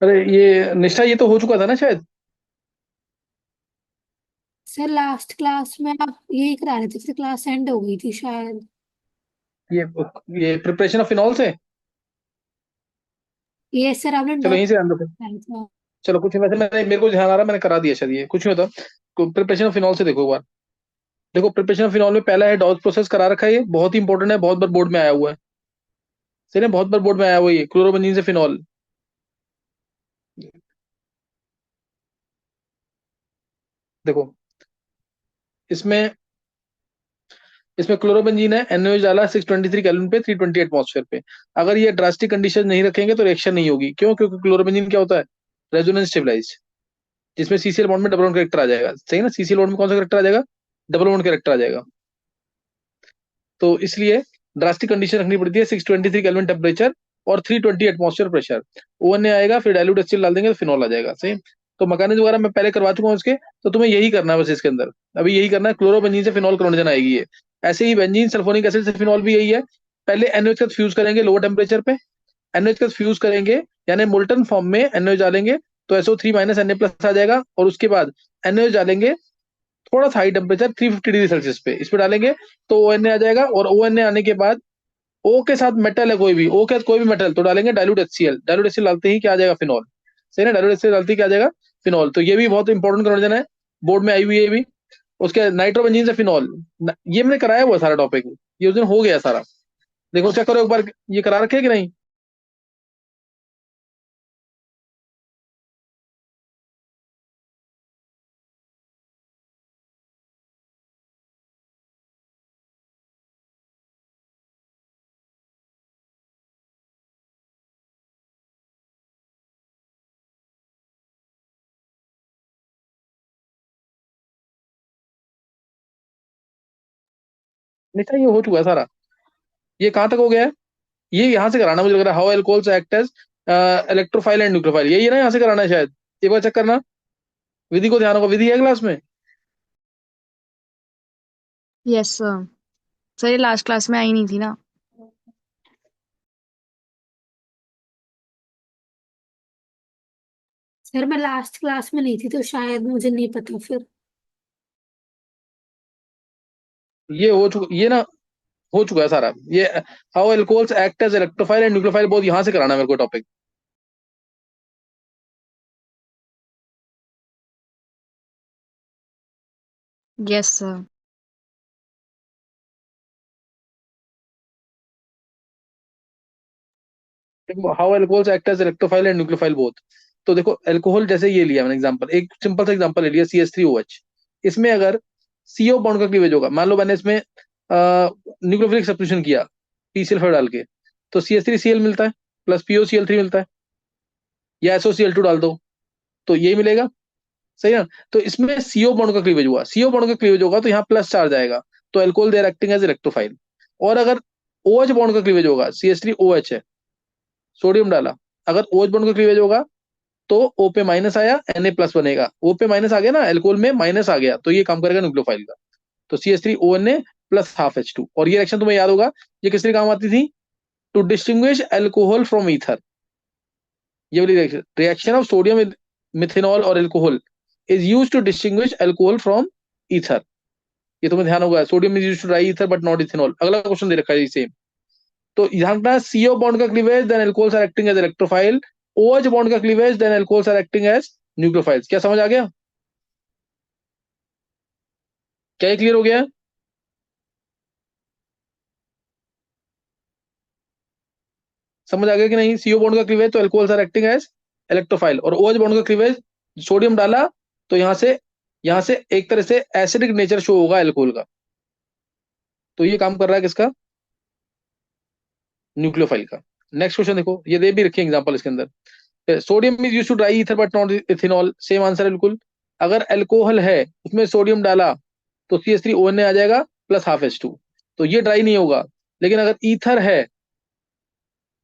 अरे ये निष्ठा, ये तो हो चुका था ना शायद। सर लास्ट क्लास में आप यही करा रहे थे, फिर क्लास एंड हो गई थी शायद। ये ये प्रिपरेशन ऑफ फिनॉल से। ये सर आपने चलो डॉट यहीं से ध्यान रखो। कराया था। चलो कुछ नहीं, वैसे मैंने, मेरे को ध्यान आ रहा है, मैंने करा दिया शायद, ये कुछ नहीं होता। प्रिपरेशन ऑफ फिनॉल से देखो एक बार। देखो प्रिपरेशन ऑफ फिनॉल में पहला है डॉज प्रोसेस करा रखा है, ये बहुत ही इंपॉर्टेंट है, बहुत बार बोर्ड में आया हुआ है। सही है, बहुत बार बोर्ड में आया हुआ है ये क्लोरोबेंजीन से फिनॉल। देखो इसमें, इसमें क्लोरोबेंजीन है, NaOH डाला 623 केल्विन पे, 320 एटमॉस्फेयर पे। अगर ये ड्रास्टिक कंडीशन नहीं रखेंगे तो रिएक्शन नहीं होगी। क्यों? क्योंकि क्लोरोबेंजीन क्या होता है? रेजोनेंस स्टेबलाइज्ड, जिसमें सीसीएल बॉन्ड में डबल बॉन्ड कैरेक्टर आ जाएगा। सही है ना, सीसीएल बॉन्ड में कौन सा कैरेक्टर आ जाएगा? डबल बॉन्ड कैरेक्टर आ जाएगा। तो इसलिए ड्रास्टिक कंडीशन रखनी पड़ती है, 623 केल्विन टेम्परेचर और 320 एटमॉस्फेयर प्रेशर। ONA आएगा, फिर डाइल्यूट एचिल डाल देंगे तो फिनॉल आ जाएगा। सही। तो मैकेनिज्म वगैरह मैं पहले करवा चुका हूँ इसके। तो तुम्हें यही करना है बस इसके अंदर। अभी यही करना है, क्लोरोबेंजीन से फिनॉल क्लोरोजन आएगी ये। ऐसे ही बेंजीन सल्फोनिक एसिड से फिनॉल भी यही है। पहले NaOH का फ्यूज करेंगे लोअर टेम्परेचर पे। NaOH का फ्यूज करेंगे, यानी मोल्टन फॉर्म में NaOH डालेंगे, तो SO3 माइनस Na+ आ जाएगा। और उसके बाद NaOH डालेंगे थोड़ा सा हाई टेम्परेचर 350 डिग्री सेल्सियस पे, इस पे डालेंगे तो ONA आ जाएगा। और ONA आने के बाद ओ के साथ मेटल है कोई भी, ओ के साथ कोई भी मेटल, तो डालेंगे डाइल्यूट HCl। डाइल्यूट HCl डालते ही क्या आ जाएगा? फिनॉल। सही ना, डाइल्यूट HCl डालते ही क्या आ जाएगा? फिनॉल। तो ये भी बहुत इंपॉर्टेंट कन्वर्जन है, बोर्ड में आई हुई है ये भी। उसके नाइट्रोबेंजीन से फिनॉल, ये मैंने कराया हुआ है सारा टॉपिक, ये उस दिन हो गया सारा। देखो चेक करो एक बार, ये करा रखे है कि नहीं। नहीं था, ये हो चुका है सारा। ये कहाँ तक हो गया है? ये यहाँ से कराना मुझे लग रहा है, how alcohols act as electrophile and nucleophile, यही है ना, यहाँ से कराना है शायद। एक बार चेक करना, विधि को ध्यान होगा, विधि है क्लास में। Yes sir. सर ये लास्ट क्लास में आई नहीं थी ना। सर मैं लास्ट क्लास में नहीं थी तो शायद मुझे नहीं पता फिर। ये हो चुका, ये ना हो चुका है सारा ये। How alcohols act as electrophile and nucleophile, बहुत यहाँ से कराना है मेरे को टॉपिक। Yes sir. देखो how alcohols act as electrophile and nucleophile both. तो देखो अल्कोहल, जैसे ये लिया मैंने एग्जांपल, एक सिंपल सा एग्जांपल ले लिया, CH3OH। इसमें अगर CO बॉन्ड का क्लीवेज होगा, मान लो मैंने इसमें न्यूक्लियोफिलिक सब्स्टिट्यूशन किया PCl5 डाल के, तो CH3Cl मिलता है, प्लस POCl3 मिलता है, या SOCl2 डाल दो तो यही मिलेगा। सही है ना। तो इसमें CO बॉन्ड का क्लीवेज हुआ, CO बॉन्ड का क्लीवेज होगा तो यहाँ प्लस चार्ज आएगा, तो अल्कोहल देर एक्टिंग एज इलेक्ट्रोफाइल। और अगर OH बॉन्ड का क्लीवेज होगा, CH3OH है, सोडियम डाला, अगर OH बॉन्ड का क्लीवेज होगा तो O पे माइनस आया, Na+ बनेगा। O पे माइनस आ गया ना, एल्कोहल में माइनस आ गया, तो ये काम करेगा न्यूक्लियोफाइल का। तो CH3ONA प्लस हाफ H2। और ये रिएक्शन तुम्हें याद होगा, ये किस लिए काम आती थी? To distinguish alcohol from ether. ये वाली reaction, reaction of sodium with methanol और alcohol is use to distinguish alcohol from ether. ये तुम्हें ध्यान होगा, sodium is use to dry ether but not ethanol. अगला क्वेश्चन दे रखा है सेम। तो ध्यान रखना, CO बॉन्ड का cleavage then alcohols are acting as electrophile, OH bond का cleavage then alcohols are acting as nucleophiles. क्या समझ आ गया? क्या ये क्लियर हो गया है? समझ आ गया कि नहीं? CO बॉन्ड का क्लीवेज तो alcohols are acting as electrophile, और OH बॉन्ड का क्लीवेज, सोडियम डाला तो यहां से एक तरह से एसिडिक नेचर शो होगा अल्कोहल का। तो ये काम कर रहा है किसका? न्यूक्लियोफाइल का। नेक्स्ट क्वेश्चन देखो, ये दे भी रखिए एग्जांपल इसके अंदर। Sodium is use to dry ether but not ethanol, same answer है बिल्कुल। अगर अल्कोहल है, उसमें सोडियम डाला, तो CH3ONA आ जाएगा प्लस हाफ H2, तो ये ड्राई नहीं होगा। लेकिन अगर ईथर है,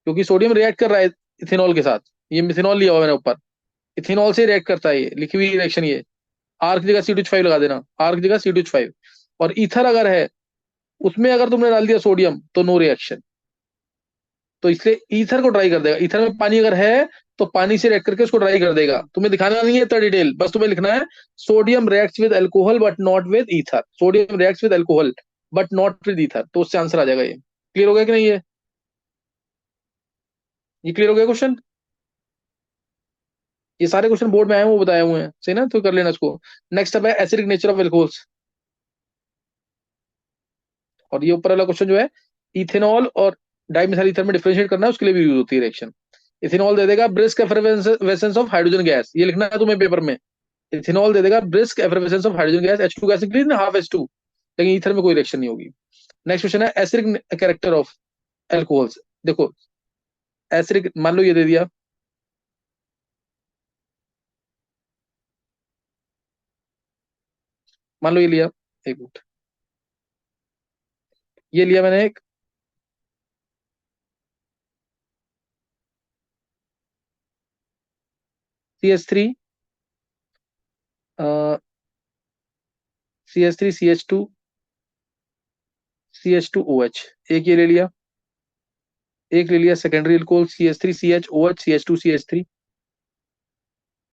क्योंकि सोडियम रिएक्ट कर रहा है इथेनॉल के साथ, ये मिथेनॉल लिया हुआ है मैंने ऊपर, इथेनॉल से रिएक्ट करता है, ये लिखी हुई रिएक्शन ये। आर की जगह C2H5 लगा देना, आर की जगह C2H5। और ईथर अगर है, उसमें अगर तुमने डाल दिया सोडियम, तो नो रिएक्शन। तो इसलिए ईथर को ड्राई कर देगा। ईथर में पानी अगर है तो पानी से रिएक्ट करके उसको ड्राई कर देगा। तुम्हें दिखाना नहीं है इतना डिटेल, बस तुम्हें लिखना है sodium reacts with alcohol but not with ether, sodium reacts with alcohol but not with ether, तो उससे आंसर आ जाएगा। ये क्लियर हो गया कि नहीं? ये क्लियर हो गया क्वेश्चन? ये सारे क्वेश्चन बोर्ड में आए हुए, वो बताए हुए हैं, सही ना? तो कर लेना इसको। नेक्स्ट अब है एसिडिक नेचर ऑफ एल्कोहल्स, और ये ऊपर वाला क्वेश्चन जो है इथेनॉल और डाइमिथाइल ईथर में डिफरेंशिएट करना है, उसके लिए भी यूज होती है रिएक्शन। इथेनॉल दे देगा brisk effervescence of hydrogen gas, ये लिखना है तुम्हें पेपर में। इथेनॉल दे देगा brisk effervescence of hydrogen gas, H2 gas निकली ना, हाफ H2, लेकिन ईथर में कोई रिएक्शन नहीं होगी। नेक्स्ट क्वेश्चन है एसिडिक कैरेक्टर ऑफ एल्कोहल्स। देखो एसिडिक, मान लो ये दे दिया, मान लो ये लिया, एक मिनट, ये लिया मैंने एक CH3, CH3 CH2 एक ये ले लिया, एक ले लिया secondary alcohol CH3 CHOH CH2 CH3,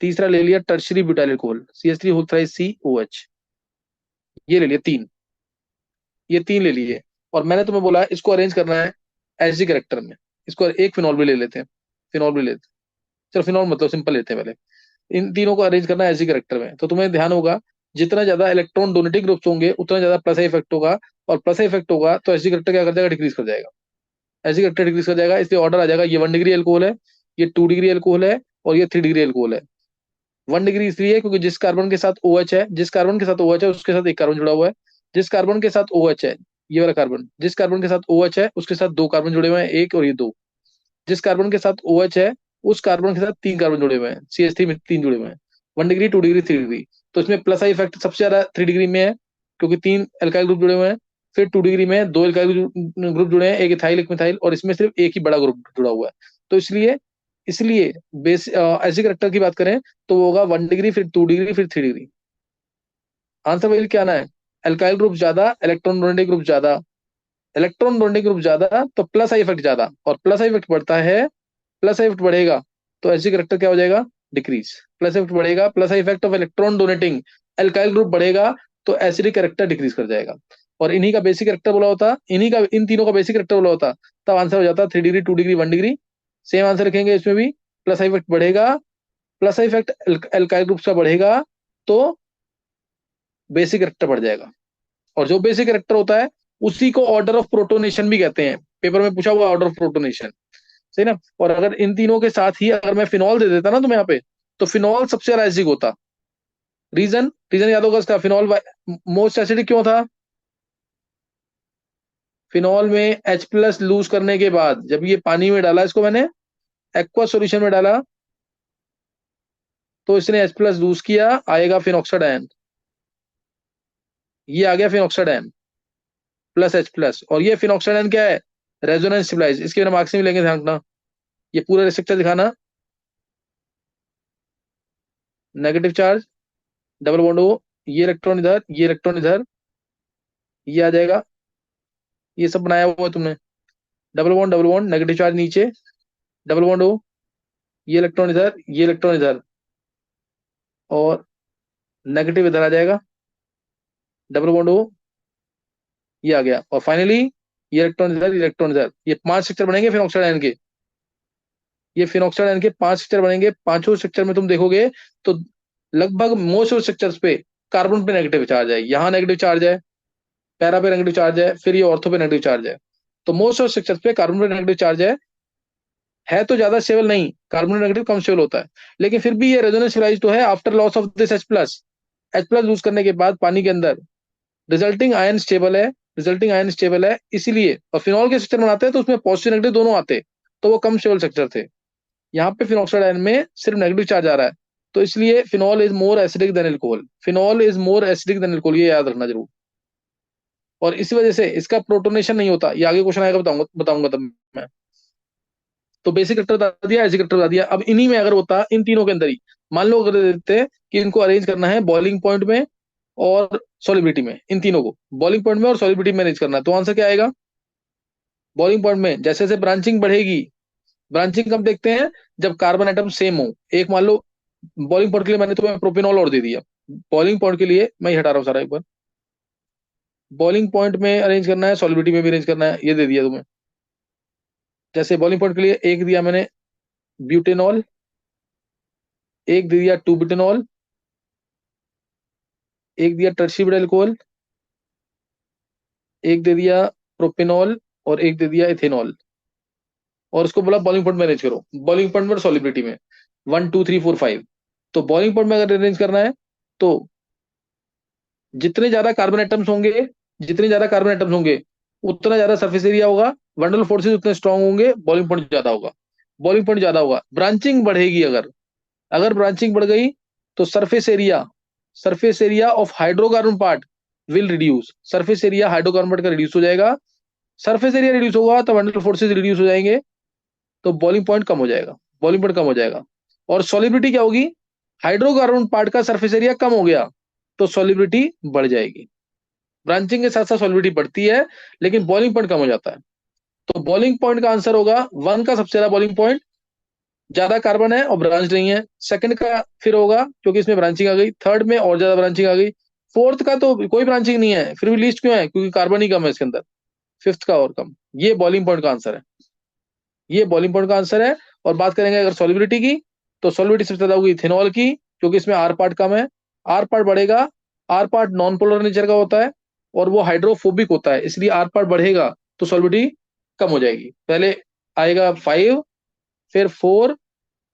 तीसरा ले लिया tertiary butyl alcohol CH3 whole thrice COH, ये ले लिया तीन, ये तीन ले लिए। और मैंने तुम्हें बोला इसको अरेंज करना है एसजी कैरेक्टर में। इसको एक फिनॉल भी ले लेते हैं, फिनॉल भी लेते हैं, चलो फिनॉल मतलब सिंपल लेते हैं पहले। इन तीनों को अरेंज करना है एसजी कैरेक्टर में, तो तुम्हें ध्यान होगा जितना ज्यादा इलेक्ट्रॉन डोनेटिंग ग्रुप्स होंगे उतना ज्यादा प्लस इफेक्ट होगा, और प्लस इफेक्ट होगा तो एसजी कैरेक्टर क्या कर जाएगा, डिक्रीज कर जाएगा। एसजी कैरेक्टर डिक्रीज कर जाएगा, इसलिए ऑर्डर आ जाएगा, ये 1 डिग्री एल्कोहल है, ये 2 डिग्री एल्कोहल है, और ये 3 डिग्री एल्कोहल है। 1 डिग्री इसलिए क्योंकि जिस कार्बन के साथ OH है, जिस कार्बन के साथ OH है उसके साथ एक कार्बन जुड़ा हुआ है, जिस कार्बन के साथ OH है, ये वाला कार्बन, जिस कार्बन के साथ OH है उसके साथ दो कार्बन जुड़े हुए हैं, एक और ये दो। जिस कार्बन के साथ OH है उस कार्बन के साथ तीन कार्बन जुड़े हुए हैं, CH3 में तीन जुड़े हुए हैं। 1 डिग्री, 2 डिग्री, 3 डिग्री, तो इसमें प्लस आई इफेक्ट सबसे ज्यादा 3 डिग्री में है, क्योंकि तीन एल्काइल ग्रुप जुड़े हुए हैं। फिर 2 डिग्री में दो एल्काइल ग्रुप जुड़े हैं, एक इथाइल एक मिथाइल, और इसमें सिर्फ एक ही बड़ा ग्रुप जुड़ा हुआ है। तो इसलिए इसलिए बेस ऐसे करेक्टर की बात करें तो वो होगा 1 डिग्री, फिर 2 डिग्री, फिर 3 डिग्री। आंसर वही क्या आना है, एल्काइल ग्रुप ज्यादा, इलेक्ट्रॉन डोनेटिंग ग्रुप ज्यादा, इलेक्ट्रॉन डोनेटिंग ग्रुप ज्यादा तो प्लस आई इफेक्ट ज्यादा, और प्लस आई इफेक्ट बढ़ता है, प्लस आई इफेक्ट बढ़ेगा तो एसिड करेक्टर क्या हो जाएगा, डिक्रीज। प्लस इफेक्ट बढ़ेगा, plus I effect of electron donating alkyl group बढ़ेगा तो एसिडिक करेक्टर डिक्रीज कर जाएगा। और इन्हीं का बेसिक करेक्टर बोला होता, इन्हीं का, इन तीनों का बेसिक करेक्टर बोला होता, तब आंसर हो जाता 3 degree, 2 degree, 1 degree. Same answer रखेंगे इसमें भी, प्लस आई इफेक्ट बढ़ेगा, plus I effect alkyl group का बढ़ेगा तो बेसिक करेक्टर बढ़ जाएगा। और जो बेसिक करेक्टर होता है उसी को ऑर्डर ऑफ प्रोटोनेशन भी कहते हैं, पेपर में पूछा हुआ ऑर्डर ऑफ प्रोटोनेशन, सही ना? और अगर इन तीनों के साथ ही अगर मैं फिनॉल दे देता ना तुम्हें यहाँ पे, तो फिनॉल सबसे ज्यादा एसिडिक होता। रीजन, रीजन याद होगा इसका, फिनॉल मोस्ट एसिडिक क्यों था? फिनॉल में H+ लूज करने के बाद जब ये पानी में डाला, इसको मैंने एक्वा सॉल्यूशन में डाला, तो इसने H+ लूज किया, आएगा फिनॉक्साइड आयन, ये आ गया फिनॉक्साइड आयन प्लस H+। और ये फिनॉक्साइड आयन क्या है, रेजोनेंस स्टेबलाइज, इसके बिना मार्क्स नहीं मिलेंगे, ध्यान रखना। ये पूरा स्ट्रक्चर दिखाना, नेगेटिव चार्ज, डबल बॉन्ड हो, ये इलेक्ट्रॉन इधर, ये इलेक्ट्रॉन इधर, ये आ जाएगा, ये सब बनाया हुआ है तुमने, डबल बॉन्ड, नेगेटिव चार्ज नीचे, डबल बॉन्ड हो, ये इलेक्ट्रॉन इधर, ये इलेक्ट्रॉन इधर, और नेगेटिव इधर आ जाएगा, डबल बॉन्ड हो, ये आ गया, और फाइनली ये इलेक्ट्रॉन इधर, इलेक्ट्रॉन इधर, ये 5 स्ट्रक्चर बनेंगे फिनॉक्साइड आयन के। ये फिनॉक्साइड आयन के 5 स्ट्रक्चर बनेंगे, पांचों स्ट्रक्चर में तुम देखोगे तो लगभग मोस्ट ऑफ स्ट्रक्चर्स पे कार्बन पे नेगेटिव चार्ज है, यहाँ नेगेटिव चार्ज है, पैरा पे नेगेटिव चार्ज है, फिर ये ऑर्थो पे नेगेटिव चार्ज है। तो मोस्ट ऑफ स्ट्रक्चर्स पे कार्बन पे नेगेटिव चार्ज है तो ज्यादा स्टेबल नहीं, कार्बन नेगेटिव कम स्टेबल होता है, लेकिन फिर भी ये रेजोनेंस स्टेबलाइज तो है after loss of this H+ lose करने के बाद पानी के अंदर, रिजल्टिंग आयन स्टेबल है, रिजल्टिंग आयन स्टेबल है इसीलिए। और फिनॉल के स्ट्रक्चर बनाते हैं तो उसमें पॉजिटिव नेगेटिव दोनों आते, तो वो कम स्टेबल स्ट्रक्चर थे। यहाँ पे फिनॉक्साइड आयन में सिर्फ नेगेटिव चार्ज आ रहा है, तो इसलिए phenol is more acidic then alcohol, phenol is more acidic then alcohol, ये याद रखना जरूर। और इसी वजह से इसका प्रोटोनेशन नहीं होता, ये आगे क्वेश्चन आएगा, बताऊंगा बताऊंगा तब मैं। तो बेसिक करेक्टर बता दिया, एसिड करेक्टर बता दिया। अब इन्हीं में अगर होता, इन तीनों के अंदर ही मान लो अगर देते कि इनको अरेंज करना है बॉइलिंग पॉइंट में और सॉलिबिलिटी में, इन तीनों को बॉइलिंग पॉइंट में और सॉलिबिलिटी में अरेंज करना है, तो आंसर क्या आएगा, बॉइलिंग पॉइंट में जैसे जैसे ब्रांचिंग बढ़ेगी, ब्रांचिंग कब देखते हैं, जब कार्बन एटम सेम हो। एक मान लो बॉइलिंग पॉइंट के लिए मैंने तुम्हें प्रोपेनॉल और दे दिया, बॉइलिंग पॉइंट के लिए मैं ये हटा रहा हूँ सारा एक बार। बॉइलिंग पॉइंट में अरेंज करना है, सॉलिबिलिटी में भी अरेंज करना है, ये दे दिया तुम्हें। जैसे बॉइलिंग पॉइंट के लिए एक दिया मैंने ब्यूटेनॉल, एक दे दिया टू ब्यूटेनॉल, एक दिया टर्शीब्यूटाइल अल्कोहल, एक दे दिया प्रोपेनॉल, और एक दे दिया इथेनॉल। और उसको बोला बॉइलिंग पॉइंट मैनेज करो, बॉइलिंग पॉइंट पर सॉलिबिलिटी में 1 2 3 4 5। तो बॉइलिंग पॉइंट में अगर अरेंज करना है तो जितने ज्यादा कार्बन एटम्स होंगे, जितने ज्यादा कार्बन एटम्स होंगे उतना ज्यादा सरफेस एरिया होगा, वंडरल फोर्सेस उतने स्ट्रांग होंगे, बॉइलिंग पॉइंट ज्यादा होगा। बॉइलिंग पॉइंट ज्यादा होगा, ब्रांचिंग बढ़ेगी। अगर अगर ब्रांचिंग बढ़ गई तो surface area of hydrocarbon part will reduce, surface area hydrocarbon part का रिड्यूस हो जाएगा। सरफेस एरिया रिड्यूस होगा तो वंडरल फोर्सेस रिड्यूस हो जाएंगे, तो बॉइलिंग पॉइंट कम हो जाएगा, बॉइलिंग पॉइंट कम हो जाएगा। और सॉलिबिलिटी क्या होगी, हाइड्रोकार्बन पार्ट का सरफेस एरिया कम हो गया तो सॉलिबिलिटी बढ़ जाएगी। ब्रांचिंग के साथ साथ सॉलिबिलिटी बढ़ती है, लेकिन बॉइलिंग पॉइंट कम हो जाता है। तो बॉइलिंग पॉइंट का आंसर होगा 1 का सबसे ज्यादा बॉइलिंग पॉइंट, ज्यादा कार्बन है और ब्रांच नहीं है। सेकंड का फिर होगा क्योंकि इसमें ब्रांचिंग आ गई, थर्ड में और ज्यादा ब्रांचिंग आ गई, फोर्थ का तो कोई ब्रांचिंग नहीं है, फिर भी लीस्ट क्यों है, क्योंकि कार्बन ही कम है इसके अंदर, फिफ्थ का और कम। ये बॉइलिंग पॉइंट का आंसर है, ये बॉइलिंग पॉइंट का आंसर है। और बात करेंगे अगर सॉलिबिलिटी की, तो सॉलिबिलिटी सबसे ज्यादा होगी इथेनॉल की, क्योंकि इसमें आर पार्ट कम है। आर पार्ट बढ़ेगा, R part non polar nature का होता है और वो हाइड्रोफोबिक होता है, इसलिए आर पार्ट बढ़ेगा तो सॉलिबिलिटी कम हो जाएगी। पहले आएगा 5, फिर 4,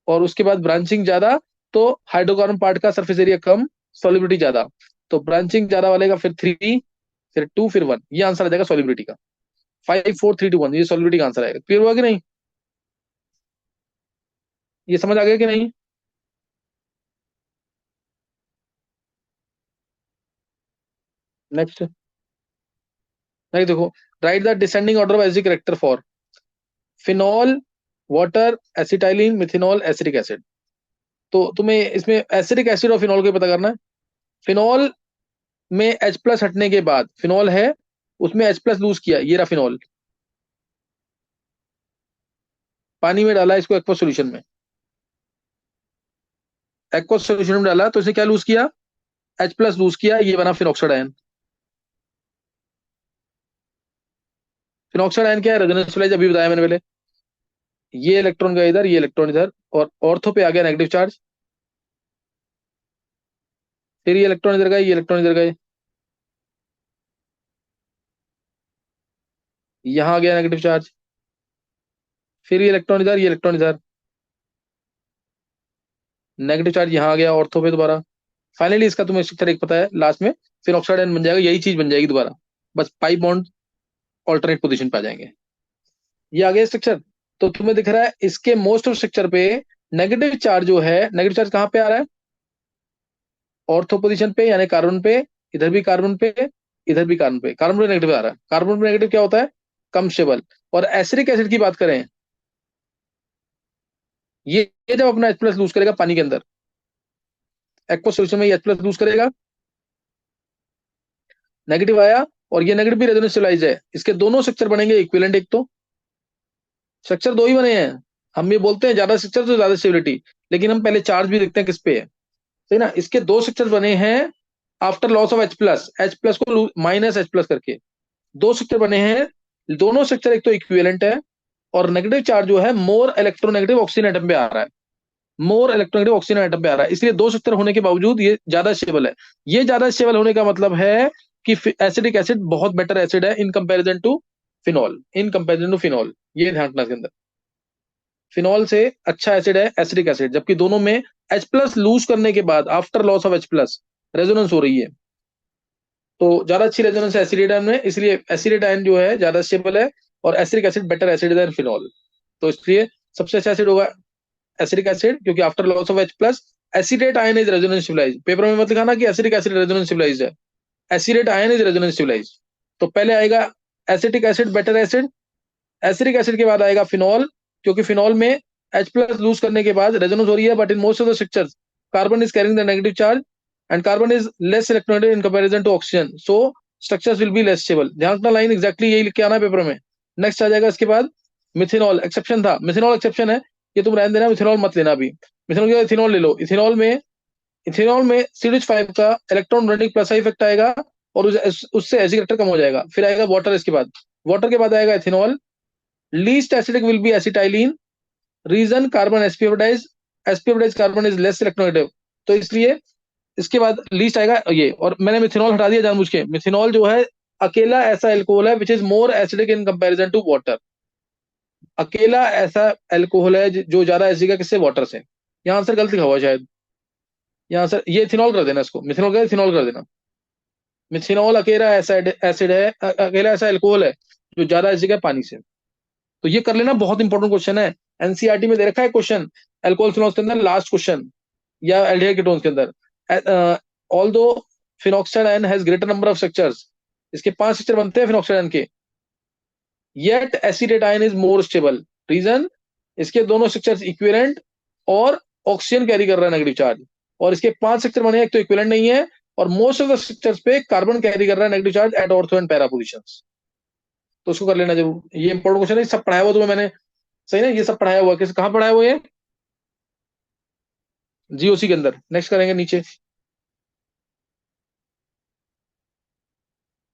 और उसके बाद ब्रांचिंग ज्यादा, तो हाइड्रोकार्बन पार्ट का सरफेस एरिया कम, सॉलिबिलिटी ज्यादा, तो ब्रांचिंग ज्यादा वाले का फिर 3, फिर 2, फिर 1, ये आंसर आ जाएगा सॉलिबिलिटी का। 5 4 3 2 1, ये सॉलिबिलिटी का आंसर आएगा। क्लियर हुआ कि नहीं, ये समझ आ गया कि नहीं। नेक्स्ट, नेक्स्ट देखो, right the descending order of acidic character for phenol, water, acetylene, methanol, acetic acid. तो तुम्हें इसमें एसिडिक एसिड और फिनॉल को पता करना है। फिनॉल में H प्लस हटने के बाद, फिनॉल है उसमें H प्लस लूज किया, ये रहा फिनॉल, पानी में डाला इसको एक्वस सॉल्यूशन में, एक्वस सॉल्यूशन में डाला तो इसने क्या लूज किया, H प्लस लूज किया, ये बना फिनॉक्साइड आयन। फिनॉक्साइड आयन क्या है, रेजोनेंस फ्लाइज, अभी बताया मैंने पहले। ये इलेक्ट्रॉन का इधर, ये इलेक्ट्रॉन इधर, और ऑर्थो पे आ गया नेगेटिव चार्ज, फिर ये इलेक्ट्रॉन इधर गए, ये इलेक्ट्रॉन इधर गए, यहां आ गया नेगेटिव चार्ज, फिर ये इलेक्ट्रॉन इधर, ये इलेक्ट्रॉन इधर, नेगेटिव चार्ज यहां आ गया ऑर्थो पे दोबारा। फाइनली इसका तुम्हें स्ट्रक्चर एक पता है, लास्ट में फिनॉक्साइड आयन बन जाएगा, यही चीज बन जाएगी दोबारा, बस पाई बॉन्ड ऑल्टरनेट पोजीशन पे आ जाएंगे। ये आ गया स्ट्रक्चर। तो तुम्हें दिख रहा है इसके मोस्ट ऑफ स्ट्रक्चर पे नेगेटिव चार्ज जो है, नेगेटिव चार्ज कहाँ पे आ रहा है, ऑर्थो पोजीशन पे, यानी कार्बन पे, इधर भी कार्बन पे, इधर भी कार्बन पे, कार्बन पे नेगेटिव आ रहा है। कार्बन पे नेगेटिव क्या होता है, कम स्टेबल। और एसिडिक एसिड की बात करें, ये जब अपना H प्लस लूज करेगा पानी के अंदर, एक्वस सॉल्यूशन में H प्लस लूज करेगा, नेगेटिव आया, और ये नेगेटिव भी रेजोनेंस स्टेबलाइज है, इसके दोनों स्ट्रक्चर बनेंगे इक्विवेलेंट। एक तो स्ट्रक्चर दो ही बने हैं, हम ये बोलते हैं ज्यादा स्ट्रक्चर तो ज्यादा स्टेबिलिटी, लेकिन हम पहले चार्ज भी देखते हैं किस पे है, सही ना। इसके दो स्ट्रक्चर बने हैं after loss of H plus को माइनस H प्लस करके, दो स्ट्रक्चर बने हैं। दोनों स्ट्रक्चर एक तो इक्विवेलेंट है, और नेगेटिव चार्ज जो है मोर इलेक्ट्रोनेगेटिव ऑक्सीजन एटम पे आ रहा है, मोर इलेक्ट्रोनेगेटिव ऑक्सीजन एटम पे आ रहा है, इसलिए दो स्ट्रक्चर होने के बावजूद ये ज्यादा स्टेबल है। ये ज्यादा स्टेबल होने का मतलब है कि एसिडिक एसिड बहुत बेटर एसिड है in comparison to phenol, in comparison to phenol, ये ध्यान रखना इसके अंदर। फिनॉल से अच्छा एसिड है एसिडिक एसिड, जबकि दोनों में H प्लस लूज करने के बाद after loss of H plus resonance हो रही है, तो ज्यादा अच्छी रेजोनेंस है एसिडेट आयन में, इसलिए एसिडेट आयन जो है ज्यादा स्टेबल है, और acetic acid better acid than phenol. तो इसलिए सबसे अच्छा एसिड होगा एसिडिक एसिड, क्योंकि after loss of H plus acetate ion is resonance stabilized. Paper में मत लिखाना कि एसिडिक एसिड रेजोनेंस स्टेबलाइज्ड है, acetate ion is resonance stabilized. तो पहले आएगा acetic acid better acid, acetic acid के बाद आएगा फिनॉल, क्योंकि फिनॉल में H प्लस लूज करने के बाद रेजोनेंस हो रही है, but in most of the structures carbon is carrying the negative charge and carbon is less electronegative in comparison to oxygen, so structures will be less stable. ध्यान रखना, line exactly यही लिख के आना पेपर में, नेक्स्ट आ जाएगा इसके बाद मिथेनॉल, एक्सेप्शन था, मिथेनॉल एक्सेप्शन है, ये तुम रहने देना, मिथेनॉल मत लेना अभी। मिथेनॉल के इथेनॉल ले लो। इथेनॉल में CH5 का इलेक्ट्रॉन रनिंग प्लस इफेक्ट आएगा और उससे एसिड करेक्टर कम हो जाएगा। फिर आएगा वाटर, इसके बाद वाटर के बाद आएगा ethanol. Least acidic will be acetylene, reason carbon sp of carbon is less electronegative, तो इसलिए इसके बाद लीस्ट आएगा ये। और मैंने मिथेनॉल हटा दिया जानबूझ के, मिथेनॉल जो है अकेला ऐसा एल्कोहल है which is more acidic in comparison to water. अकेला ऐसा एल्कोहल है जो ज्यादा एसिडिक है किससे, वाटर से। यहाँ आंसर गलत लिखा हुआ है शायद, यहाँ आंसर ये इथेनॉल कर देना, इसको मिथेनॉल का इथेनॉल कर देना। मिथेनॉल अकेला ऐसा एसिड है, अकेला ऐसा एल्कोहल है जो ज्यादा एसिडिक है पानी से। तो ये कर लेना, बहुत इंपॉर्टेंट क्वेश्चन है, एनसीईआरटी में दे रखा है क्वेश्चन, अल्कोहल फिनॉल्स के अंदर लास्ट क्वेश्चन, या एल्डिहाइड कीटोन्स के अंदर। Although phenoxide ion has greater number of structures, इसके 5 स्ट्रक्चर बनते हैं फिनॉक्साइड आयन के, yet acetate ion is more stable, reason इसके दोनों स्ट्रक्चर्स इक्विवेलेंट और ऑक्सीजन कैरी कर रहा है नेगेटिव चार्ज, और इसके 5 स्ट्रक्चर बने, एक तो इक्विवेलेंट नहीं है और मोस्ट ऑफ द स्ट्रक्चर्स पे कार्बन कैरी कर रहा है negative charge at ortho and para positions. तो उसको कर लेना जरूर, ये इंपॉर्टेंट क्वेश्चन है, सब पढ़ाया हुआ तुम्हें मैंने, सही ना, ये सब पढ़ाया हुआ है, किस कहाँ पढ़ाया हुआ है ये, जीओसी के अंदर। नेक्स्ट करेंगे नीचे,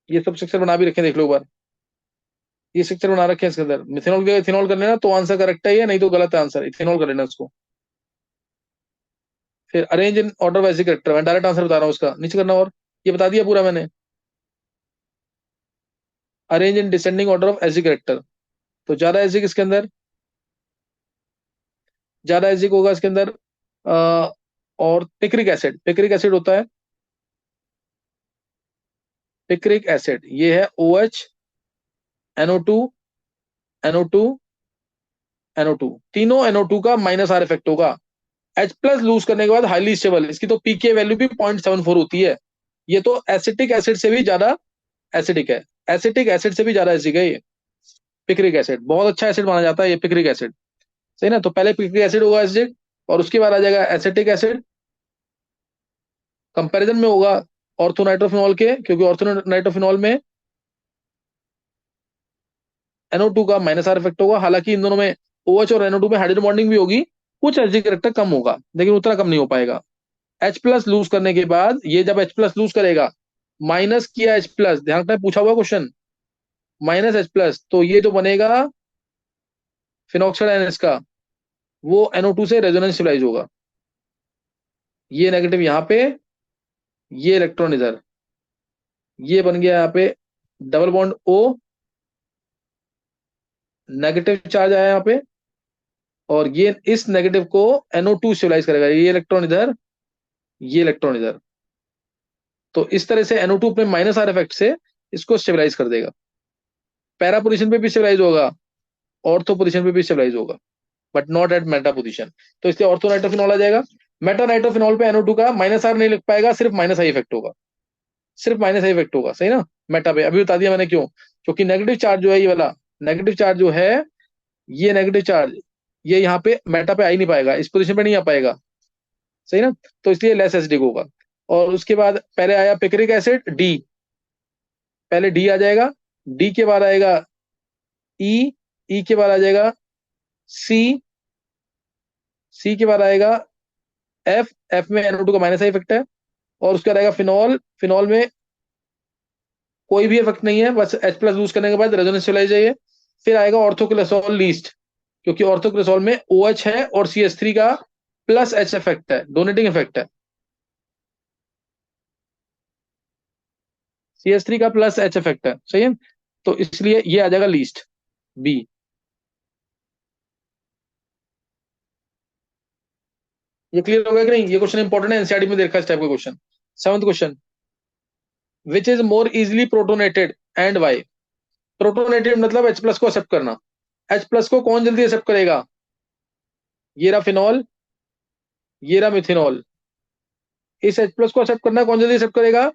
ये सब स्ट्रक्चर बना भी रखे हैं, देख लो एक बार, ये स्ट्रक्चर बना रखे हैं इसके अंदर। मिथेनॉल के इथेनॉल कर लेना तो आंसर करेक्ट है, ये नहीं तो गलत है आंसर, इथेनॉल कर लेना उसको। फिर arrange in order wise character, मैं डायरेक्ट आंसर बता रहा हूँ उसका, नीचे करना, और ये बता दिया पूरा मैंने, arrange in descending order of acid character. तो ज्यादा एसिड इसके अंदर, ज्यादा एसिड होगा इसके अंदर और पिक्रिक एसिड होता है, पिक्रिक एसिड ये है OH, NO2, NO2, NO2, तीनों NO2 का -R इफेक्ट होगा। H+ लूज करने के बाद हाईली स्टेबल, इसकी तो पीके वैल्यू भी 0.74 होती है। ये तो एसिटिक एसिड से भी ज्यादा एसिडिक है, एसिटिक एसिड से भी ज्यादा एसिडिक है ये पिक्रिक एसिड, बहुत अच्छा एसिड माना जाता है ये पिक्रिक एसिड, सही ना। तो पहले पिक्रिक एसिड होगा एसिडिक, और उसके बाद आ जाएगा एसिटिक एसिड, कंपैरिजन में होगा ऑर्थोनाइट्रोफिनॉल के, क्योंकि ऑर्थोनाइट्रोफिनॉल में NO2 का -R इफेक्ट होगा। हालांकि इन दोनों में OH और NO2 में हाइड्रोजन बॉन्डिंग भी होगी, कुछ एसिडिक करेक्टर कम होगा, लेकिन उतना कम नहीं हो पाएगा। H+ लूज करने के बाद, ये जब H+ लूज करेगा, माइनस किया H+, ध्यान रखना पूछा हुआ क्वेश्चन, -H+, तो ये जो बनेगा फिनॉक्साइड आयन इसका, वो NO2 से रेजोनेंस स्टेबलाइज होगा। ये नेगेटिव यहाँ पे, ये इलेक्ट्रॉन इधर, ये बन गया यहाँ पे double bond O, negative charge आया यहाँ पे, और ये इस नेगेटिव को NO2 स्टेबलाइज करेगा, ये इलेक्ट्रॉन इधर, ये इलेक्ट्रॉन इधर। तो इस तरह से NO2 अपने -R इफेक्ट से इसको स्टेबलाइज कर देगा। पैरा पोजिशन पे भी स्टेबलाइज होगा, ऑर्थो पोजिशन पे भी स्टेबलाइज होगा, but not at Meta position. तो इसलिए ऑर्थो नाइट्रोफिनॉल आ जाएगा। मेटा नाइट्रोफिनॉल पे NO2 का -R नहीं लिख पाएगा, सिर्फ -I इफेक्ट होगा, सिर्फ -I इफेक्ट होगा, सही ना। मेटा पे अभी बता दिया मैंने क्यों, क्योंकि नेगेटिव चार्ज जो है ये वाला नेगेटिव चार्ज जो है, ये नेगेटिव चार्ज ये यहाँ पे मेटा पे आ ही नहीं पाएगा, इस पोजीशन पे नहीं आ पाएगा, सही ना। तो इसलिए लेस एसिडिक होगा। और उसके बाद पहले आया पिक्रिक एसिड D, पहले D आ जाएगा, D के बाद आएगा E, E के बाद आ जाएगा C, C के बाद आएगा F, F में NO2 का -I इफेक्ट है, और उसके बाद आएगा फिनॉल, फिनॉल में कोई भी इफेक्ट नहीं है, बस H+ लूज करने के बाद रेजोनेंस स्टेबलाइज है ये। फिर आएगा ऑर्थोक्लेसोल लीस्ट, क्योंकि ऑर्थोक्लेसोल में OH है और CH3 का +H इफेक्ट है, डोनेटिंग इफेक्ट है, CH3 का +H इफेक्ट है, सही है। तो इसलिए ये आ जाएगा लीस्ट B। ये क्लियर हो गया कि नहीं, ये क्वेश्चन इंपॉर्टेंट है, एनसीईआरटी में देखा इस टाइप का question. 7th question, which is more easily protonated and why. Protonated मतलब H+ को एक्सेप्ट करना, H+ को कौन जल्दी एक्सेप्ट करेगा, ये रहा फिनॉल, ये रहा मिथेनॉल। इस H+ को एक्सेप्ट करना कौन जल्दी एक्सेप्ट करेगा,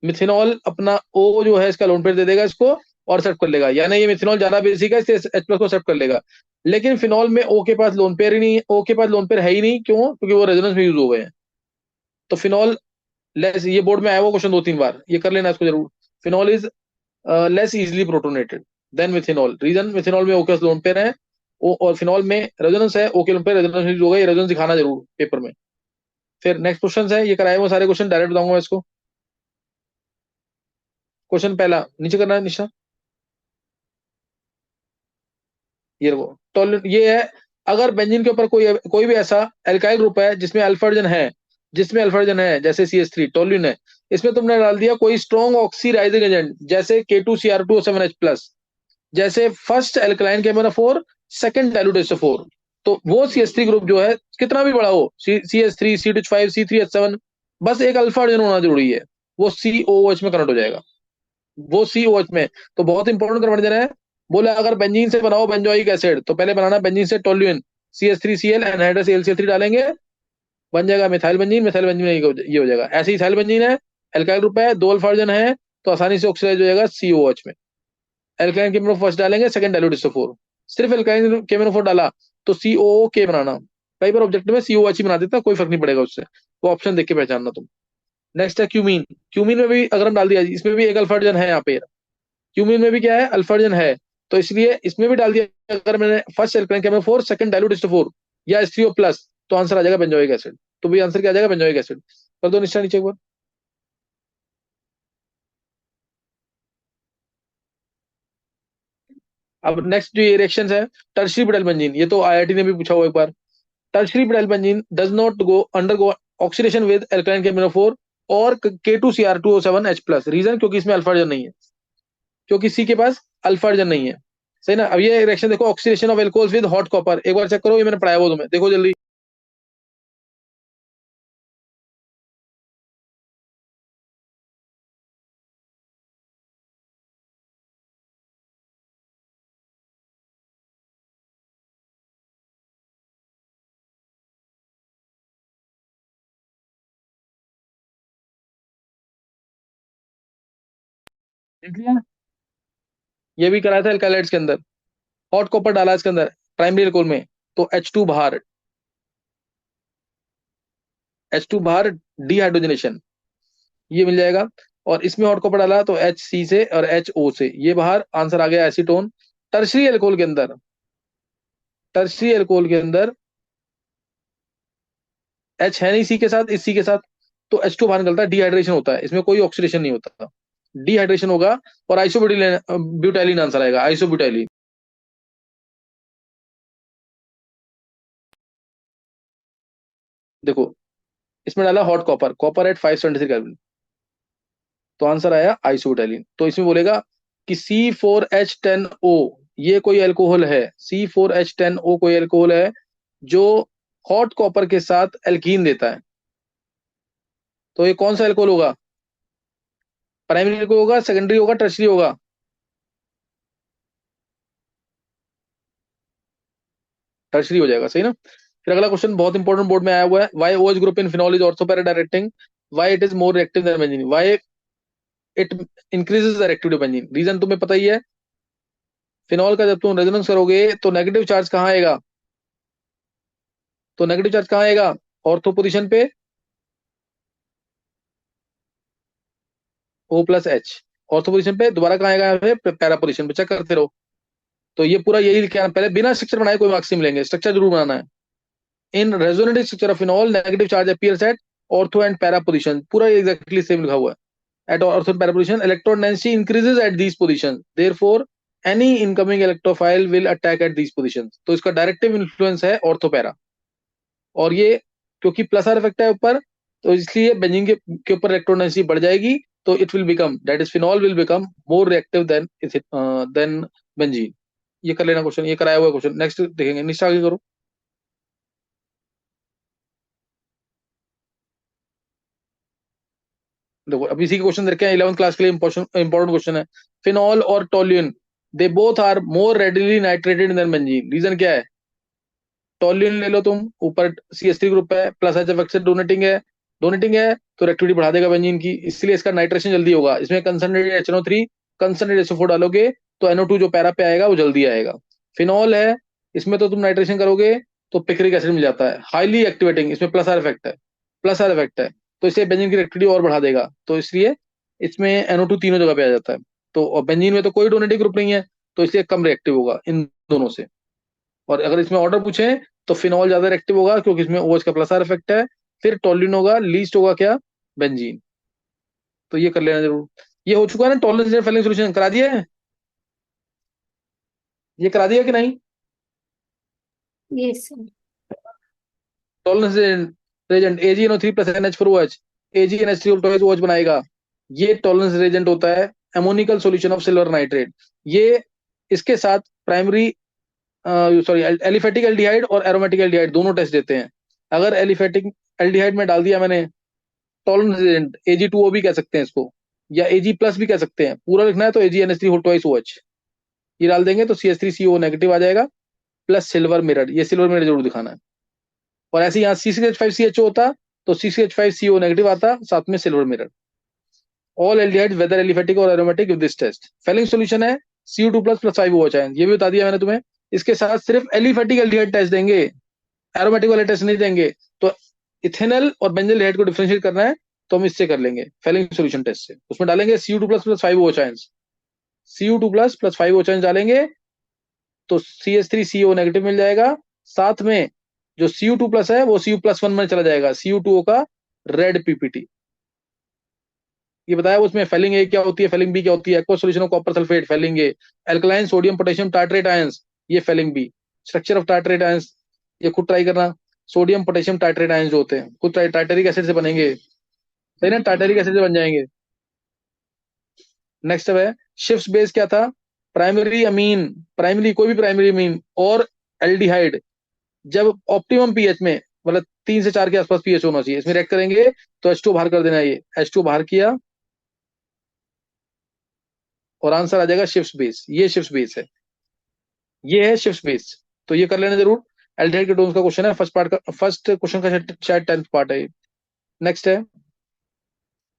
मिथेनॉल अपना O जो है इसका लोन पेयर दे देगा इसको और एक्सेप्ट कर लेगा, यानी ये मिथेनॉल ज्यादा बेसिक है इसलिए H+ को एक्सेप्ट कर लेगा। लेकिन फिनॉल में O के पास लोन पेयर ही नहीं है, O के पास लोन पेयर है ही नहीं, क्यों, क्योंकि वो रेजोनेंस में यूज हो गए हैं। तो फिनॉल लेस, ये बोर्ड में आया हुआ क्वेश्चन 2-3 बार, ये कर लेना इसको जरूर। Phenol is less easily protonated, then methanol. Reason methanol में ओके लोन पेयर है, और फिनॉल में रेजोनेंस है, ओके लोन पेयर रेजोनेंस होगा, ये रेजोनेंस दिखाना जरूर पेपर में। फिर नेक्स्ट क्वेश्चन है, ये कराए हुए सारे क्वेश्चन डायरेक्ट बताऊंगा मैं इसको। क्वेश्चन पहला नीचे करना है निशा, ये देखो टॉलरेंट ये है, अगर बेंजीन के ऊपर कोई कोई भी ऐसा एल्काइल ग्रुप है जिसमें अल्फा हाइड्रोजन है, जैसे CH3 टोल्यूइन है, इसमें तुमने डाल दिया कोई स्ट्रॉन्ग ऑक्सीडाइजिंग एजेंट जैसे K2Cr2O7H+, जैसे first alkaline KMnO4, second dilute SO4, तो वो CH3 ग्रुप जो है कितना भी बड़ा हो, CH3 C2H5 C3H7, बस एक अल्फा हाइड्रोजन होना जरूरी है, वो COOH में कन्वर्ट हो जाएगा, वो COH में। तो बहुत इंपॉर्टेंट कन्वर्जन है। बोले अगर बेंजीन से बनाओ बेंजोइक एसिड, तो पहले बनाना बेंजीन से टोल्यूइन, CH3Cl एनहाइड्रस AlCl3 डालेंगे, बन जाएगा मिथाइल बेंजीन। मिथाइल बेंजीन ये हो जाएगा। ऐसे ही इथाइल बेंजीन है, एल्काइल ग्रुप है, दो अल्फा हाइड्रोजन है, तो आसानी से ऑक्सीडाइज हो जाएगा COH में। एल्काइन केमिनो फर्स्ट डालेंगे, सेकंड डाइल्यूट SO4, सिर्फ एल्काइन केमिनो फोर डाला तो COOK बनाना। कई बार ऑब्जेक्ट में COH ही बना देता, कोई फर्क नहीं पड़ेगा उससे, वो ऑप्शन देख के पहचानना तुम। नेक्स्ट है क्यूमीन। क्यूमीन में भी अगर हम डाल दिया, इसमें भी एक अल्फा हाइड्रोजन है यहाँ पे, क्यूमीन में भी क्या है, अल्फा हाइड्रोजन है, तो इसलिए इसमें भी डाल दिया। अगर मैंने फर्स्ट एल्काइन केमिनो4 सेकंड डाइल्यूट SO4 या H3O+, तो आंसर आ जाएगा बेंजोइक एसिड। तो भी आंसर क्या आ जाएगा, बेंजोइक एसिड। कर दो निश्चय नीचे एक बार। अब नेक्स्ट जो ये रिएक्शन है, टर्शरी ब्यूटाइल बेंजीन, ये तो IIT ने भी पूछा हुआ एक बार। Tertiary butyl benzene does not go undergo oxidation with एल्काइन केमिनो4 और K2Cr2O7H+। रीजन, क्योंकि इसमें अल्फा हाइड्रोजन नहीं है, क्योंकि सी के पास अल्फा हाइड्रोजन नहीं है। सही ना। अब ये रिएक्शन देखो, oxidation of alcohols with hot copper, एक बार चेक करो, ये मैंने पढ़ाया वो तुम्हें, देखो जल्दी। देख लिया, ये भी कराया था एल्कालाइड्स के अंदर, हॉट कॉपर डाला इसके अंदर प्राइमरी एल्कोहल में, तो H2 बाहर, H2 बाहर, डिहाइड्रोजनेशन, ये मिल जाएगा। और इसमें हॉट कॉपर डाला तो HC से और HO से, ये बाहर, आंसर आ गया एसीटोन। टर्शरी एल्कोहल के अंदर, टर्शरी एल्कोहल के अंदर H है नहीं सी के साथ, इस सी के साथ, तो H2 बाहर निकलता है, डिहाइड्रेशन होता है, इसमें कोई ऑक्सीडेशन नहीं होता, डिहाइड्रेशन होगा। और आइसोब्यूटाइलिन ब्यूटाइलिन आंसर आएगा, आइसोब्यूटाइलिन। देखो इसमें डाला hot copper, copper at 573 kelvin, तो आंसर आया आइसोब्यूटाइलिन। तो इसमें बोलेगा कि C4H10O ये कोई अल्कोहल है, C4H10O कोई अल्कोहल है जो हॉट कॉपर के साथ एल्कीन देता है, तो ये कौन सा अल्कोहल होगा, प्राइमरी अल्कोहल होगा, सेकेंडरी होगा, टर्शरी होगा, टर्शरी हो जाएगा, सही ना। फिर अगला क्वेश्चन बहुत इंपॉर्टेंट, बोर्ड में आया हुआ है, why OH group in phenol is ortho para directing, why it is more reactive than benzene, why it increases the reactivity benzene. Reason तुम्हें पता ही है, फिनॉल का जब तुम रेजोनेंस करोगे तो नेगेटिव चार्ज कहाँ आएगा, तो नेगेटिव चार्ज कहाँ आएगा, ऑर्थो पोजीशन पे, O+H, ऑर्थो पोजीशन पे, दोबारा कहाँ आएगा, यहाँ पे पैरा पोजीशन पे, चेक करते रहो। तो ये पूरा यही लिखा, पहले बिना स्ट्रक्चर बनाए कोई मार्क्स नहीं मिलेंगे, स्ट्रक्चर जरूर बनाना है। In resonative structure of phenol negative charge appears at ortho and para position, पूरा एग्जैक्टली सेम लिखा हुआ है। At ortho and para position electron density increases at these position, therefore any incoming electrophile will attack at these position. तो इसका directive influence है ortho para, और ये क्योंकि प्लस आर इफेक्ट है ऊपर, तो इसलिए बेंजीन के ऊपर इलेक्ट्रॉन डेंसिटी बढ़ जाएगी, तो it will become, that is phenol will become more reactive than benzene. ये कर लेना क्वेश्चन, ये कराया हुआ क्वेश्चन। नेक्स्ट देखेंगे, निश्चय आगे करो। देखो अब इसी के क्वेश्चन देखे हैं, 11th क्लास के लिए इंपॉर्टेंट क्वेश्चन है। फिनॉल और toluene, they both are more readily nitrated than benzene. Reason क्या है, टोल्यूइन ले लो तुम, ऊपर CH3 ग्रुप है, प्लस HF से डोनेटिंग है, डोनेटिंग है तो रिएक्टिविटी बढ़ा देगा बेंजीन की, इसलिए इसका नाइट्रेशन जल्दी होगा। इसमें कंसंट्रेटेड HNO3 कंसंट्रेटेड SO4 डालोगे तो NO2 जो पैरा पे आएगा वो जल्दी आएगा। फिनॉल है, इसमें तो तुम नाइट्रेशन करोगे तो पिक्रिक एसिड मिल जाता है, हाईली एक्टिवेटिंग, इसमें प्लस आर इफेक्ट है, प्लस आर इफेक्ट है, तो इससे बेंजीन की रिएक्टिविटी और बढ़ा देगा, तो इसलिए इसमें NO2 तीनों जगह पे आ जाता है। तो बेंजीन में तो कोई डोनेटिंग ग्रुप नहीं है, तो इसलिए कम रिएक्टिव होगा इन दोनों से। और अगर इसमें ऑर्डर पूछे तो फिनॉल ज्यादा रिएक्टिव होगा क्योंकि इसमें OH का प्लस आर इफेक्ट है, फिर टोल्यूइन होगा, लीस्ट होगा क्या, बेंजीन। तो ये कर लेना जरूर। ये हो चुका है ना, टॉलरेंस फेलिंग सोल्यूशन करा दिया है, ये करा दिया कि नहीं? Yes sir. Tollens reagent AgNO3 plus NH4OH, AgNH3 बनाएगा। ये टॉलरेंस रेजेंट होता है ammoniacal solution of silver nitrate. ये इसके साथ प्राइमरी सॉरी एलिफेटिक एल्डिहाइड और एरोमेटिक एल्डिहाइड दोनों टेस्ट देते हैं। अगर एलिफेटिक एल्डिहाइड में डाल दिया मैंने टॉलरेंस रेजेंट, Ag2O भी कह सकते हैं इसको, या Ag प्लस भी कह सकते हैं, पूरा लिखना है तो AgNH3 ये डाल देंगे तो CH3CO नेगेटिव आ जाएगा, प्लस सिल्वर मिरर, ये सिल्वर मिरर जरूर दिखाना है। और ऐसे यहाँ C6H5CHO होता तो C6H5CO नेगेटिव आता, साथ में silver mirror. All aldehyde whether aliphatic और aromatic with this test. Fehling solution है Cu2 plus plus 5OH ion, ये भी बता दिया मैंने तुम्हें। इसके साथ सिर्फ एलिफेटिक एल्डिहाइड टेस्ट देंगे, एरोमेटिक वाले टेस्ट नहीं देंगे। तो इथेनॉल और बेंजल एल्डिहाइड को डिफरेंशिएट करना है तो हम इससे कर लेंगे फेलिंग सॉल्यूशन टेस्ट से। उसमें डालेंगे Cu2 plus plus 5OH ion, Cu2 plus plus 5OH ion डालेंगे तो CH3CO नेगेटिव मिल जाएगा। साथ में जो Cu2 प्लस है वो Cu+1 में चला जाएगा, Cu2O का रेड पीपीटी। ये बताया उसमें फेलिंग ए क्या होती है, फेलिंग बी क्या होती है। Aqua solution of copper sulphate Fehling A, alkaline sodium potassium tartrate ions ये Fehling B. Structure of tartrate ions ये खुद ट्राई करना, सोडियम पोटेशियम टार्ट्रेट आयंस जो होते हैं खुद टार्टेरिक एसिड से बनेंगे, सही ना, टार्टेरिक एसिड से बन जाएंगे। नेक्स्ट है शिफ्ट बेस क्या था, प्राइमरी अमीन, प्राइमरी कोई भी प्राइमरी अमीन और एल्डिहाइड जब ऑप्टिमम पीएच में, मतलब 3 से 4 के आसपास पीएच होना चाहिए, इसमें रिएक्ट करेंगे तो H2 बाहर कर देना। ये H2 बाहर किया और आंसर आ जाएगा शिफ्ट बेस। ये शिफ्ट बेस है, ये है शिफ्ट बेस। तो ये कर लेना जरूर। एल्डिहाइड कीटोन्स का क्वेश्चन है, फर्स्ट पार्ट का, फर्स्ट क्वेश्चन का शायद 10th पार्ट है। नेक्स्ट है,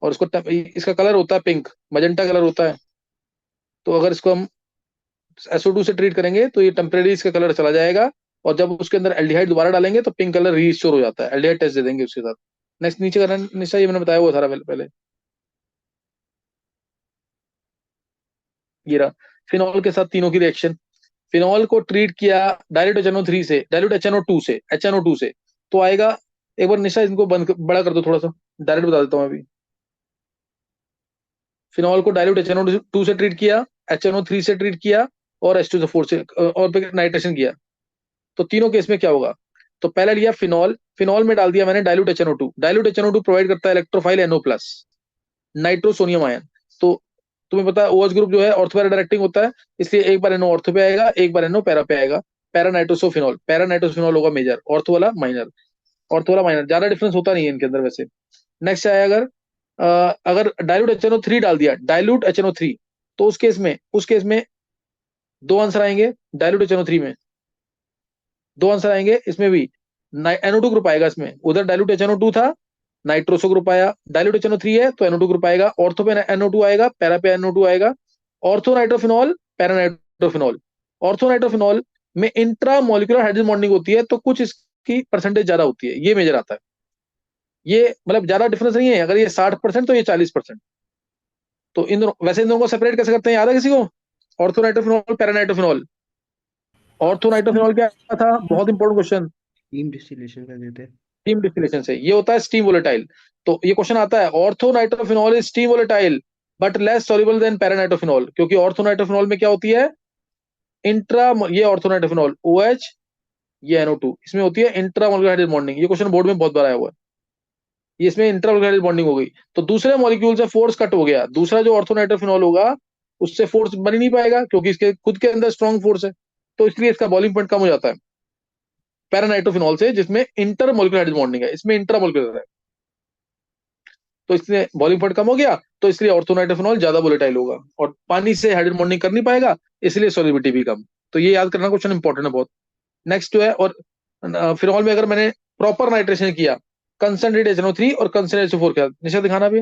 और इसका कलर होता है पिंक, मजेंटा कलर होता है। तो अगर इसको हम SO2 से ट्रीट करेंगे तो ये टेम्परेरी इसका कलर चला जाएगा, और जब उसके अंदर एल्डिहाइड दोबारा डालेंगे तो पिंक कलर रीस्टोर हो जाता है। एल्डिहाइड टेस्ट दे देंगे उसके साथ। नेक्स्ट नीचे का निशा, ये मैंने बताया वो सारा पहले। ये रहा फिनॉल के साथ तीनों की रिएक्शन। फिनॉल को ट्रीट किया डायल्यूट HNO3 से, डायल्यूट HNO2 से तो आएगा। एक बार निशा इनको बंद बड़ा कर दो थोड़ा सा, डायरेक्ट बता देता हूं अभी। फिनॉल को डायल्यूट HNO2 से ट्रीट किया, HNO3 से ट्रीट किया और H2SO4 से, और फिर नाइट्रेशन किया। तो तीनों केस में क्या होगा, तो पहला लिया फिनॉल, फिनॉल में डाल दिया मैंने dilute HNO2। Dilute HNO2 provide करता है electrophile NO plus nitrosonium ion. तो तुम्हें पता है OH ग्रुप जो है ऑर्थो पैरा डायरेक्टिंग होता है, इसलिए एक बार NO ऑर्थो पे आएगा, एक बार NO पैरा पे आएगा। पैरा नाइट्रोसोफिनॉल, पैरा नाइट्रोसोफिनॉल होगा मेजर, ऑर्थो वाला माइनर। ऑर्थो वाला माइनर, ज्यादा डिफरेंस होता नहीं है इनके अंदर वैसे। नेक्स्ट आया अगर डायल्यूट HNO3 डाल दिया, डायल्यूट HNO3, तो उस केस में दो आंसर आएंगे। डायल्यूट HNO3 में दो आंसर आएंगे, इसमें भी NO2 ग्रुप आएगा। इसमें उधर डायल्यूट HNO2 था, नाइट्रोसो ग्रुप आया। डायल्यूट HNO3 है तो NO2 ग्रुप आएगा। ऑर्थो पे NO2 आएगा, पैरा पे NO2 आएगा। Ortho nitrophenol, para nitrophenol. Ortho nitrophenol में इंट्रा मॉलिक्यूलर हाइड्रोजन बॉन्डिंग होती है तो कुछ इसकी परसेंटेज ज्यादा होती है, ये मेजर आता है। ये मतलब ज्यादा डिफरेंस नहीं है, अगर ये 60% तो ये 40%। तो इन दोनों, वैसे इन दोनों को सेपरेट कैसे करते हैं, याद है किसी को? Ortho nitrophenol, para nitrophenol. Ortho nitrophenol क्या था, बहुत इंपॉर्टेंट क्वेश्चन, स्टीम डिस्टिलेशन कर देते हैं। स्टीम डिस्टिलेशन से। ये होता है स्टीम वोलेटाइल। तो ये क्वेश्चन आता है, ortho nitrophenol is steam volatile but less soluble than para nitrophenol, क्योंकि ऑर्थो नाइट्रोफिनॉल में क्या होती है, इंट्रा, ये ऑर्थो नाइट्रोफिनॉल OH, ये NO2, इसमें होती है इंट्रा मॉलिक्यूलर हाइड्रोजन बॉन्डिंग। ये क्वेश्चन बोर्ड में बहुत बार आया हुआ है। ये इसमें इंट्रा मॉलिक्यूलर हाइड्रोजन बॉन्डिंग हो गई तो दूसरे मॉलिक्यूल से फोर्स कट हो गया, दूसरा जो ऑर्थो नाइट्रोफिनॉल होगा उससे फोर्स बन ही नहीं पाएगा क्योंकि इसके खुद के अंदर स्ट्रॉन्ग फोर्स है। तो इसलिए इसका बॉइलिंग पॉइंट कम हो जाता है पैरानाइट्रोफिनॉल से, जिसमें इंटर मॉलिक्यूलर हाइड्रोजन बॉन्डिंग है, इसमें इंट्रा मॉलिक्यूलर है। तो इसलिए बॉइलिंग पॉइंट कम हो गया, तो इसलिए ऑर्थोनाइट्रोफिनॉल ज्यादा वोलेटाइल होगा और पानी से हाइड्रोजन बॉन्डिंग कर नहीं पाएगा, इसलिए सॉल्युबिलिटी भी कम। तो ये याद करना, क्वेश्चन इंपॉर्टेंट है बहुत। नेक्स्ट जो है, और फिनॉल में अगर मैंने प्रॉपर नाइट्रेशन किया कंसंट्रेट HNO3 और कंसंट्रेट SO4 के साथ, निशा दिखाना भी।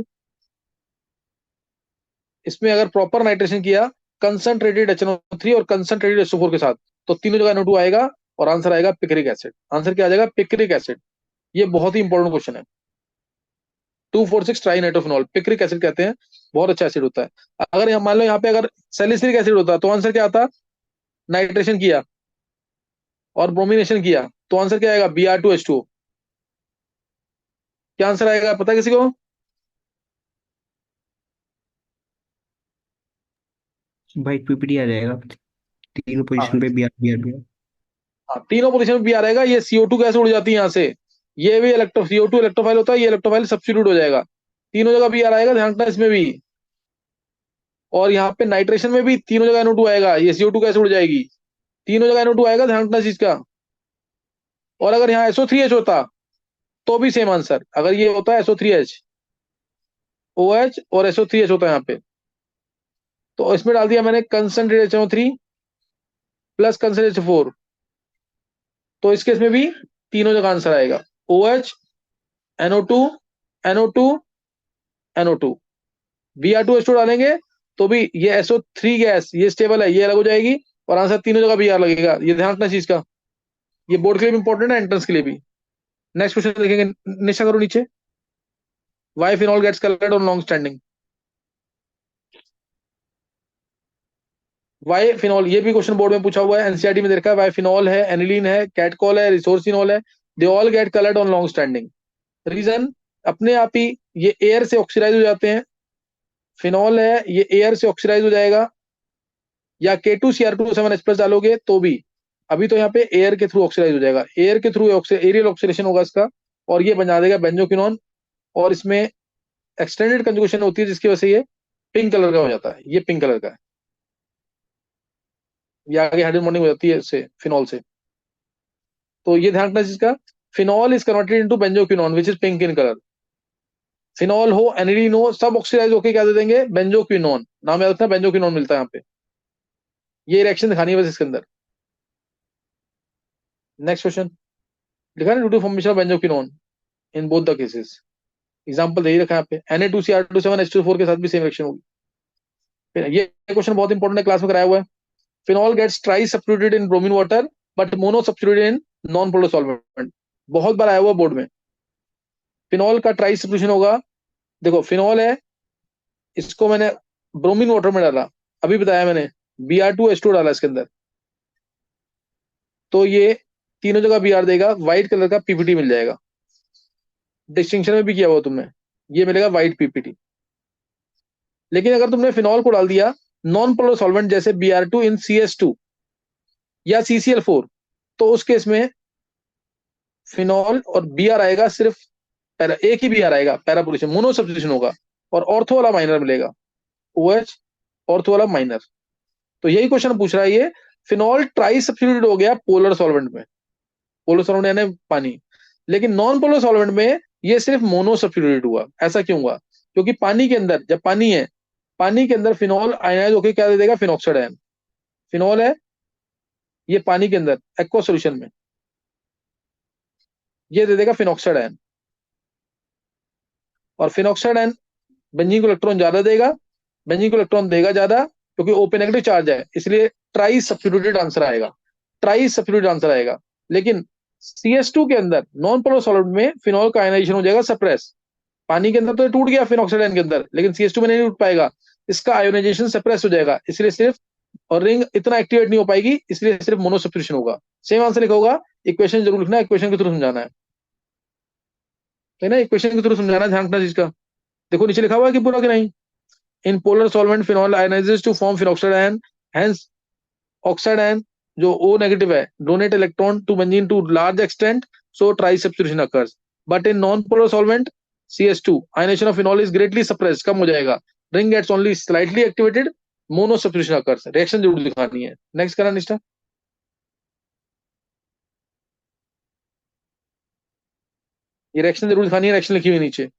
इसमें अगर प्रॉपर नाइट्रेशन किया कंसंट्रेटेड HNO3 और कंसंट्रेटेड SO4 के साथ, तो तीनों जगह NO2 आएगा और आंसर आएगा पिक्रिक एसिड। आंसर क्या आ जाएगा, पिक्रिक एसिड। ये बहुत ही इंपॉर्टेंट क्वेश्चन है। 2,4,6 ट्राई नाइट्रोफिनॉल पिक्रिक एसिड कहते हैं, बहुत अच्छा एसिड होता है। अगर मान लो यहाँ पे अगर सैलिसिलिक एसिड होता तो आंसर क्या आता, नाइट्रेशन किया और ब्रोमिनेशन किया, तो आंसर क्या आएगा? Br2H2O। क्या आंसर आएगा पता है किसी को? भाई पीपीटी आ जाएगा, तीनों हाँ पोजीशन पे B R B R B R. हाँ, तीनों पोजीशन में बी आ रहेगा। ये CO2 गैस उड़ जाती है यहाँ से, ये भी CO2 इलेक्ट्रोफाइल होता है, ये इलेक्ट्रोफाइल सब्स्टिट्यूट हो जाएगा, तीनों जगह बी आर आएगा, ध्यान रखना इसमें भी। और यहाँ पे नाइट्रेशन में भी तीनों जगह NO2 आएगा, ये CO2 गैस उड़ जाएगी, तीनों जगह NO2 आएगा, ध्यान रखना इस चीज का। और अगर यहाँ SO3H होता तो भी सेम आंसर। अगर ये होता है SO3H, OH और SO3H होता है यहाँ पे, तो इसमें डाल दिया मैंने concentrate HNO3 plus concentrate HCl, तो इस केस में भी तीनों जगह आंसर आएगा, OH, NO2, NO2, NO2। Br2H2 डालेंगे तो भी ये SO3 गैस ये स्टेबल है, ये अलग हो जाएगी, और आंसर तीनों जगह Br लगेगा, ये ध्यान रखना चीज का। ये बोर्ड के लिए भी इंपॉर्टेंट है, एंट्रेंस के लिए भी। नेक्स्ट क्वेश्चन देखेंगे, निशा करो नीचे। Why phenol gets coloured on long standing? Why phenol, ये भी क्वेश्चन बोर्ड में पूछा हुआ है, एनसीईआरटी में देखा है। वाई फिनॉल है, एनिलीन है, कैटकॉल है, रिसोर्सिनॉल है, they all get coloured on long standing. Reason, अपने आप ही ये एयर से ऑक्सीडाइज हो जाते हैं। फिनॉल है, ये एयर से ऑक्सीडाइज हो जाएगा, या K2Cr2O7H+ डालोगे तो भी, अभी तो यहाँ पे एयर के थ्रू ऑक्सीडाइज हो जाएगा, एयर के थ्रू एरियल ऑक्सीडेशन होगा इसका, और ये बना देगा बेंजोक्विनोन। और इसमें एक्सटेंडेड कंजुगेशन होती है जिसकी वजह से ये पिंक कलर का हो जाता है, ये पिंक कलर का है, ये आगे हाइड्रोजन बॉन्डिंग हो जाती है इससे, फिनॉल से। तो ये ध्यान रखना जिसका, phenol is converted into benzoquinone which is pink in colour. Phenol हो, एनिलीन हो, सब ऑक्सीडाइज होके क्या दे देंगे? बेंजोक्विनोन। नाम याद रखना, बेंजोक्विनोन मिलता है यहाँ पे। ये रिएक्शन दिखानी है बस इसके अंदर। नेक्स्ट क्वेश्चन, लिखा है due to formation of benzoquinone in both the cases. Example दे ही रखा है यहाँ पे, Na2Cr2O7H2O4 के साथ भी सेम रिएक्शन होगी। फिर ये क्वेश्चन बहुत इंपॉर्टेंट है, क्लास में कराया हुआ है। Phenol gets tri substituted in bromine water but mono substituted in non polar solvent. बहुत बार आया हुआ बोर्ड में। फिनॉल का ट्राई सब्स्टिट्यूशन होगा, देखो फिनॉल है, इसको मैंने ब्रोमीन वाटर में डाला, अभी बताया मैंने, Br2H2 डाला इसके अंदर, तो ये तीनों जगह Br देगा, व्हाइट कलर का पीपीटी मिल जाएगा। डिस्टिंक्शन में भी किया हुआ तुमने, ये मिलेगा व्हाइट पीपीटी। लेकिन अगर तुमने फिनॉल को डाल दिया नॉन पोलर सॉल्वेंट जैसे Br2 इन CS2 या CCl4, तो उस केस में फिनॉल और Br आएगा सिर्फ पैरा, एक ही Br आएगा, पैरा पोजीशन, मोनो सब्स्टिट्यूशन होगा, और ऑर्थो वाला माइनर मिलेगा, OH ऑर्थो वाला माइनर। तो यही क्वेश्चन पूछ रहा है ये, फिनॉल ट्राई सब्स्टिट्यूटेड हो गया पोलर सॉल्वेंट में, पोलर सॉल्वेंट यानी पानी, लेकिन नॉन पोलर सॉल्वेंट में ये सिर्फ मोनो सब्स्टिट्यूटेड हुआ। ऐसा क्यों हुआ? क्योंकि पानी के अंदर, जब पानी है, पानी के अंदर फिनॉल आयनाइज होकर क्या दे देगा? Phenoxide ion. फिनॉल है ये पानी के अंदर एक्वा सॉल्यूशन में, ये दे देगा फिनॉक्साइड आयन, और फिनॉक्साइड आयन बेंजीन को इलेक्ट्रॉन ज्यादा देगा, बेंजीन को इलेक्ट्रॉन देगा ज्यादा क्योंकि ओपन नेगेटिव चार्ज है, इसलिए ट्राई सब्स्टिट्यूटेड आंसर आएगा, ट्राई सब्स्टिट्यूटेड आंसर आएगा। लेकिन CS2 के अंदर नॉन पोलर सॉल्वेंट में फिनॉल का आयनाइजेशन हो जाएगा सप्रेस। पानी के अंदर तो टूट गया फिनॉक्साइड आयन के अंदर, लेकिन CS2 में नहीं टूट पाएगा, इसका आयोनाइजेशन सप्रेस हो जाएगा, इसलिए सिर्फ, और रिंग इतना एक्टिवेट नहीं हो पाएगी, इसलिए सिर्फ मोनो सब्स्टिट्यूशन होगा। सेम आंसर लिखा होगा, इक्वेशन जरूर लिखना, इक्वेशन के थ्रू समझाना है ना, इक्वेशन के थ्रू समझाना, ध्यान रखना चीज का। देखो नीचे लिखा हुआ है कि पूरा कि नहीं, in polar solvent phenol ionises to form phenoxide ion, hence oxide ion जो O नेगेटिव है donate electron to benzene to large extent, so tri substitution occurs, but in non polar solvent CS2 ionisation of phenol is greatly suppress, कम हो जाएगा, ring gets only slightly activated, mono substitution occurs. Reaction जरूर दिखानी है। Next करा निष्ठा, ये reaction जरूर दिखानी है, रिएक्शन लिखी हुई नीचे।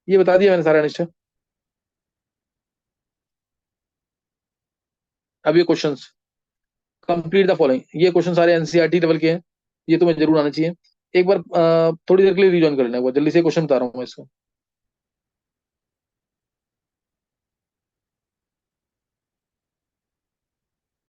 ये बता दिया मैंने सारा निष्ठा। अब ये क्वेश्चंस, कंप्लीट द फॉलोइंग, ये क्वेश्चन सारे एनसीईआरटी लेवल के हैं, ये तुम्हें जरूर आना चाहिए। एक बार थोड़ी देर के लिए रिजॉइन कर लेना, एक बार जल्दी से क्वेश्चन बता रहा हूँ मैं इसको।